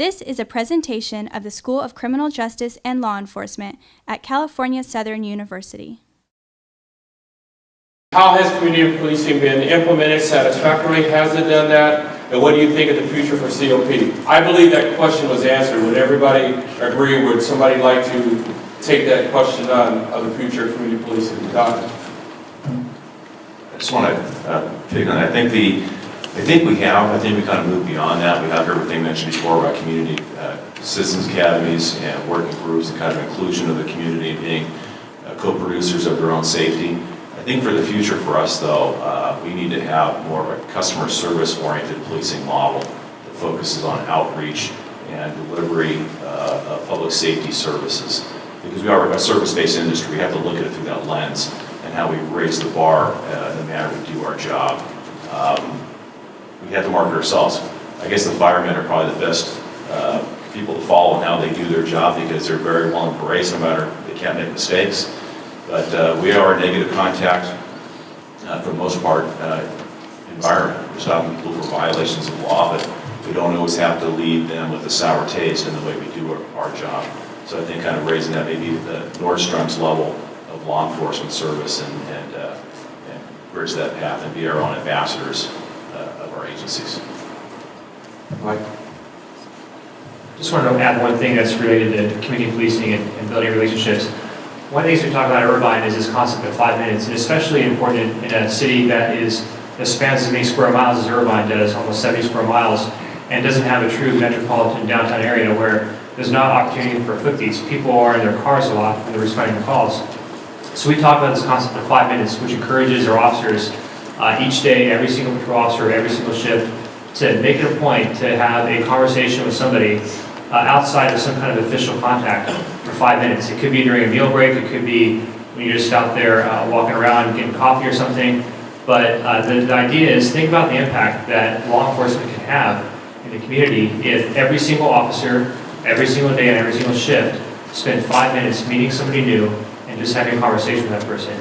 This is a presentation of the School of Criminal Justice and Law Enforcement at California Southern University. How has community policing been implemented satisfactorily? Has it done that? And what do you think of the future for COP? I believe that question was answered. Would everybody agree? Would somebody like to take that question on of the future of community policing? Don? I just want to pick on that. I think we kind of moved beyond that. We have everything mentioned before about community systems academies and working groups and kind of inclusion of the community being co-producers of their own safety. I think for the future for us, though, we need to have more of a customer service-oriented policing model that focuses on outreach and delivery of public safety services. Because we are a service-based industry, we have to look at it through that lens and how we raise the bar in the manner we do our job. We have to market ourselves. I guess the firemen are probably the best people to follow in how they do their job because they're very well embraced, no matter, they can't make mistakes. But we are a negative contact, for the most part, environment. We're stopping people for violations of law, but we don't always have to leave them with a sour taste in the way we do our job. So I think kind of raising that maybe the Nordstrom's level of law enforcement service and bridge that path and be our own ambassadors of our agencies. Mike? Just wanted to add one thing that's related to community policing and building relationships. One of the things we talk about at Irvine is this concept of 5 minutes, and especially important in a city that spans as many square miles as Irvine does, almost 70 square miles, and doesn't have a true metropolitan downtown area where there's not opportunity for footbeats. People are in their cars a lot when they're responding to calls. So we talk about this concept of 5 minutes, which encourages our officers each day, every single patrol officer, every single shift, to make it a point to have a conversation with somebody outside of some kind of official contact for 5 minutes. It could be during a meal break, it could be when you're just out there walking around getting coffee or something. But the idea is, think about the impact that law enforcement can have in the community if every single officer, every single day and every single shift, spend 5 minutes meeting somebody new and just having a conversation with that person.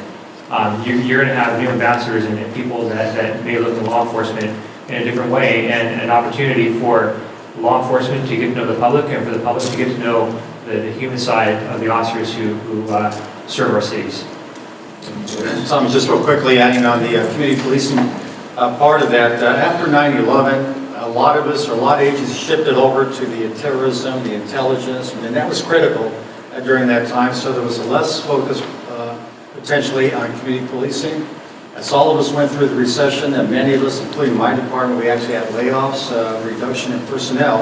You're going to have new ambassadors and people that may look at law enforcement in a different way, and an opportunity for law enforcement to get to know the public and for the public to get to know the human side of the officers who serve our cities. Tom, just real quickly adding on the community policing part of that, after 9/11, a lot of us, or a lot of agencies shifted over to the terrorism, the intelligence, and that was critical during that time, so there was a less focus potentially on community policing. As all of us went through the recession, and many of us, including my department, we actually had layoffs, reduction in personnel,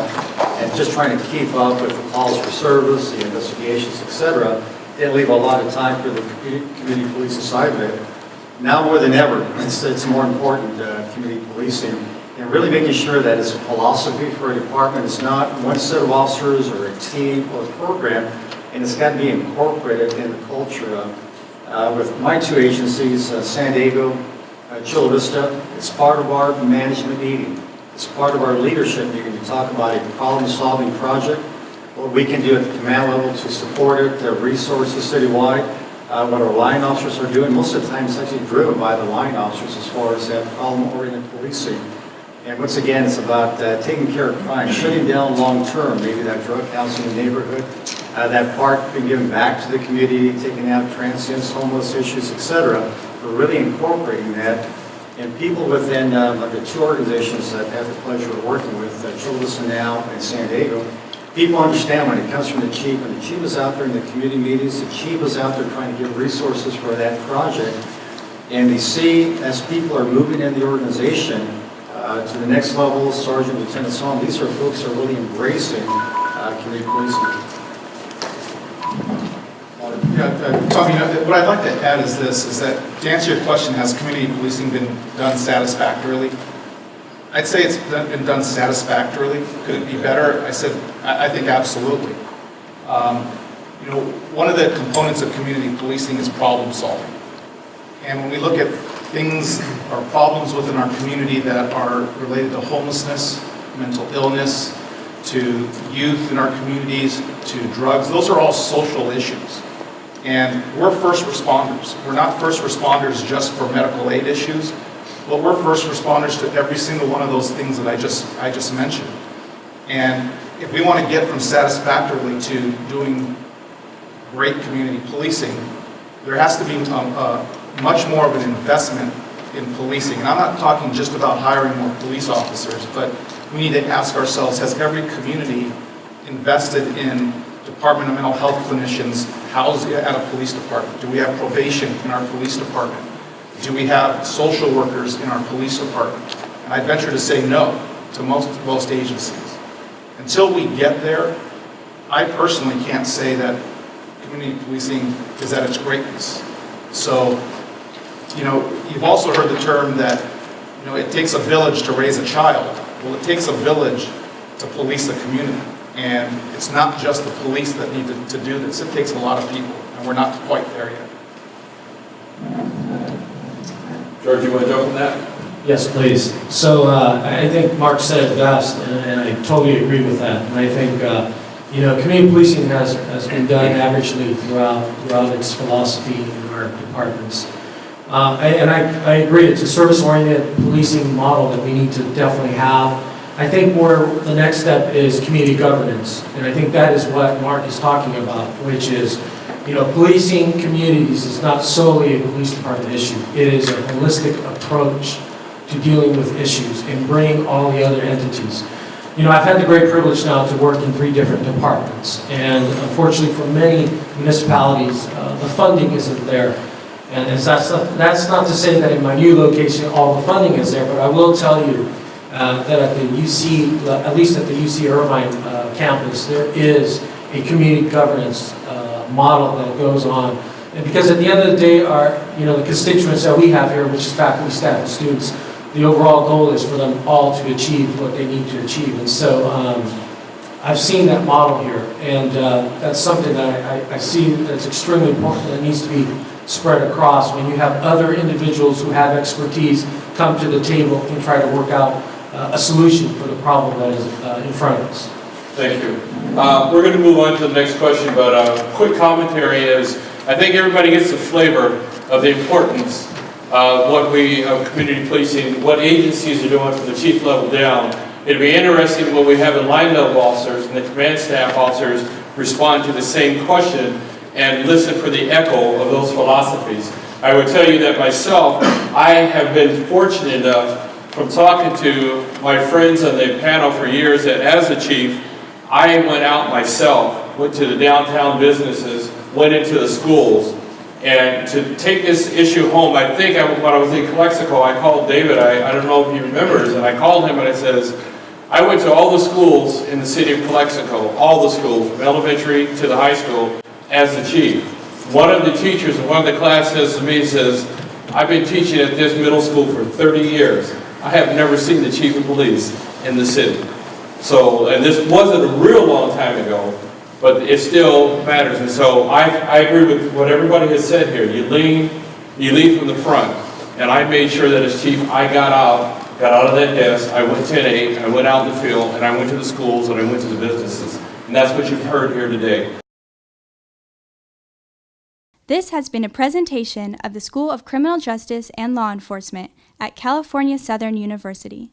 and just trying to keep up with the calls for service, the investigations, etc. Didn't leave a lot of time for the community policing side of it. Now more than ever, it's more important, community policing, and really making sure that it's a philosophy for a department. It's not one set of officers or a team or a program, and it's got to be incorporated in the culture. With my two agencies, San Diego, Chula Vista, it's part of our management meeting. It's part of our leadership meeting to talk about a problem-solving project, what we can do at the command level to support it, the resources citywide, what our line officers are doing. Most of the time it's actually driven by the line officers as far as that problem-oriented policing. And once again, it's about taking care of crime, shutting down long-term, maybe that drug house in the neighborhood, that park being given back to the community, taking out transients, homeless issues, etc. We're really incorporating that. And people within the two organizations that I have the pleasure of working with, Chula Vista now and San Diego, people understand when it comes from the chief, and the chief is out there in the community meetings, the chief is out there trying to give resources for that project, and they see as people are moving in the organization to the next level, sergeant, lieutenant, so on, these are folks that are really embracing community policing. Tommy, what I'd like to add is this, is that to answer your question, has community policing been done satisfactorily? I'd say it's been done satisfactorily. Could it be better? I think absolutely. One of the components of community policing is problem solving. And when we look at things or problems within our community that are related to homelessness, mental illness, to youth in our communities, to drugs, those are all social issues. And we're first responders. We're not first responders just for medical aid issues, but we're first responders to every single one of those things that I just mentioned. And if we want to get from satisfactorily to doing great community policing, there has to be much more of an investment in policing. And I'm not talking just about hiring more police officers, but we need to ask ourselves, has every community invested in Department of Mental Health clinicians housed at a police department? Do we have probation in our police department? Do we have social workers in our police department? And I venture to say no to most agencies. Until we get there, I personally can't say that community policing is at its greatness. So, you know, you've also heard the term that, you know, it takes a village to raise a child. Well, it takes a village to police a community. And it's not just the police that need to do this. It takes a lot of people, and we're not quite there yet. George, you want to jump on that? Yes, please. So I think Mark said it best, and I totally agree with that. And I think, you know, community policing has been done averagely throughout its philosophy in our departments. And I agree, it's a service-oriented policing model that we need to definitely have. I think where the next step is community governance, and I think that is what Mark is talking about, which is, you know, policing communities is not solely a police department issue. It is a holistic approach to dealing with issues and bringing all the other entities. You know, I've had the great privilege now to work in 3 different departments, and unfortunately for many municipalities, the funding isn't there. And that's not to say that in my new location all the funding is there, but I will tell you that at the UC, at least at the UC Irvine campus, there is a community governance model that goes on. And because at the end of the day, the constituents that we have here, which is faculty, staff, and students, the overall goal is for them all to achieve what they need to achieve. And so I've seen that model here, and that's something that I see that's extremely important, that needs to be spread across when you have other individuals who have expertise come to the table and try to work out a solution for the problem that is in front of us. Thank you. We're going to move on to the next question, but quick commentary is, I think everybody gets the flavor of the importance of what community policing, what agencies are doing from the chief level down. It'd be interesting when we have the line level officers and the command staff officers respond to the same question and listen for the echo of those philosophies. I would tell you that myself, I have been fortunate enough from talking to my friends on the panel for years that as a chief, I went out myself, went to the downtown businesses, went into the schools, and to take this issue home, I think when I was in Calexico, I called David, I don't know if he remembers, and I called him and I says, I went to all the schools in the city of Calexico, all the schools, from elementary to the high school, as the chief. One of the teachers in one of the class says to me, says, I've been teaching at this middle school for 30 years. I have never seen the chief of police in the city. So, and this wasn't a real long time ago, but it still matters. And so I agree with what everybody has said here. You lead from the front. And I made sure that as chief, I got out of that desk, I went 10-8, I went out in the field, and I went to the schools, and I went to the businesses. And that's what you've heard here today. This has been a presentation of the School of Criminal Justice and Law Enforcement at California Southern University.